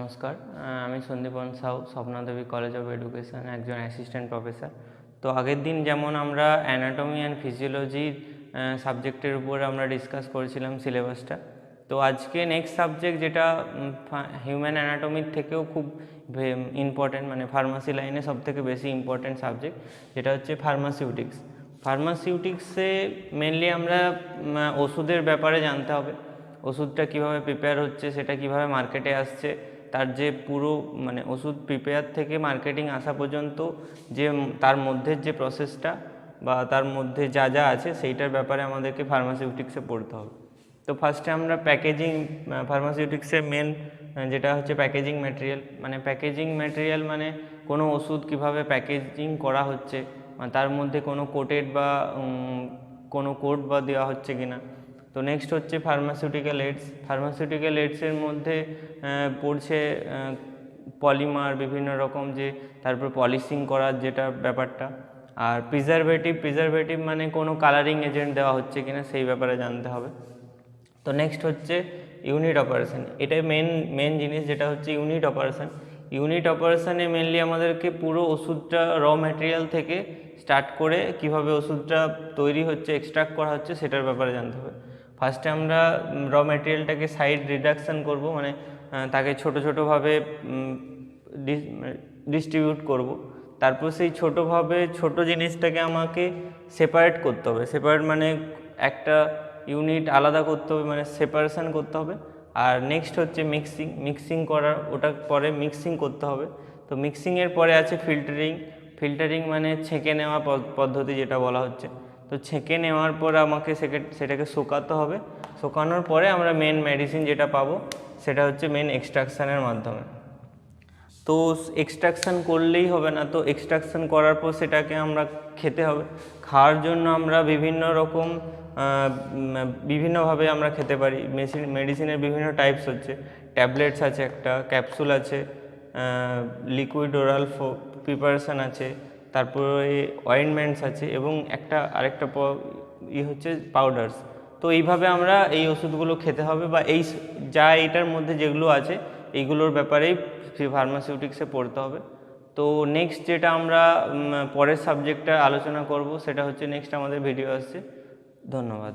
নমস্কার, আমি Sandipan Sau, Swapnadevi college of education একজন অ্যাসিস্ট্যান্ট প্রফেসর। তো আগের দিন যেমন আমরা অ্যানাটমি অ্যান্ড ফিজিওলজি সাবজেক্টের উপর আমরা ডিসকাস করেছিলাম সিলেবাসটা। তো আজকে নেক্সট সাবজেক্ট যেটা হিউম্যান অ্যানাটমির থেকেও খুব ইম্পর্ট্যান্ট, মানে ফার্মাসি লাইনে সবথেকে বেশি ইম্পর্ট্যান্ট সাবজেক্ট, যেটা হচ্ছে ফার্মাসিউটিক্স। ফার্মাসিউটিক্সে মেনলি আমরা ওষুধের ব্যাপারে জানতে হবে, ওষুধটা কীভাবে প্রিপেয়ার হচ্ছে, সেটা কীভাবে মার্কেটে আসছে, তার যে পুরো মানে ওষুধ প্রিপেয়ার থেকে মার্কেটিং আসা পর্যন্ত যে তার মধ্যে যে প্রসেসটা বা তার মধ্যে যা যা আছে সেইটার ব্যাপারে আমাদেরকে ফার্মাসিউটিক্সে পড়তে হবে। তো ফার্স্টে আমরা প্যাকেজিং, ফার্মাসিউটিক্সের মেন যেটা হচ্ছে প্যাকেজিং ম্যাটেরিয়াল, মানে প্যাকেজিং ম্যাটেরিয়াল মানে কোনো ওষুধ কীভাবে প্যাকেজিং করা হচ্ছে, তার মধ্যে কোনো কোটেড বা কোনো কোড বা দেওয়া হচ্ছে কিনা। তো নেক্সট হচ্ছে ফার্মাসিউটিক্যাল এইডস। ফার্মাসিউটিক্যাল এইডসের মধ্যে পড়ছে পলিমার বিভিন্ন রকম, যে তারপর পলিশিং করার যেটা ব্যাপারটা, আর প্রিজারভেটিভ মানে কোনো কালারিং এজেন্ট দেওয়া হচ্ছে কিনা সেই ব্যাপারে জানতে হবে। তো নেক্সট হচ্ছে ইউনিট অপারেশন। এটাই মেন জিনিস, যেটা হচ্ছে ইউনিট অপারেশন। ইউনিট অপারেশনে মেনলি আমাদেরকে পুরো ওষুধটা র ম্যাটেরিয়াল থেকে স্টার্ট করে কিভাবে ওষুধটা তৈরি হচ্ছে, এক্সট্রাক্ট করা হচ্ছে, সেটার ব্যাপারে জানতে হবে। ফার্স্টে আমরা র ম্যাটেরিয়ালটাকে সাইড রিডাকশান করব, মানে তাকে ছোটোভাবে ডিস্ট্রিবিউট করব। তারপর সেই ছোটো জিনিসটাকে আমাকে সেপারেট করতে হবে। সেপারেট মানে একটা ইউনিট আলাদা করতে হবে, মানে সেপারেশান করতে হবে। আর নেক্সট হচ্ছে মিক্সিং করার, ওটা পরে মিক্সিং করতে হবে। তো মিক্সিংয়ের পরে আছে ফিল্টারিং মানে ছেঁকে নেওয়া পদ্ধতি যেটা বলা হচ্ছে। তো ছেঁকে নেওয়ার পর আমাকে সেটাকে শুকাতে হবে। শুকানোর পরে আমরা মেন মেডিসিন যেটা পাবো সেটা হচ্ছে মেন এক্সট্রাকশানের মাধ্যমে। তো এক্সট্রাকশান করলেই হবে না, তো এক্সট্রাকশান করার পর সেটাকে আমরা খেতে হবে। খাওয়ার জন্য আমরা বিভিন্নভাবে আমরা খেতে পারি। মেডিসিনের বিভিন্ন টাইপস হচ্ছে, ট্যাবলেটস আছে, একটা ক্যাপসুল আছে, লিকুইড ওরাল প্রিপারেশান আছে, তারপরে অয়েনমেন্টস আছে, এবং আরেকটা হচ্ছে পাউডার্স। তো এইভাবে আমরা এই ওষুধগুলো খেতে হবে, বা এইটার মধ্যে যেগুলো আছে এইগুলোর ব্যাপারেই ফার্মাসিউটিক্সে পড়তে হবে। তো নেক্সট যেটা আমরা পরের সাবজেক্টটা আলোচনা করব সেটা হচ্ছে নেক্সট আমাদের ভিডিও আসছে। ধন্যবাদ।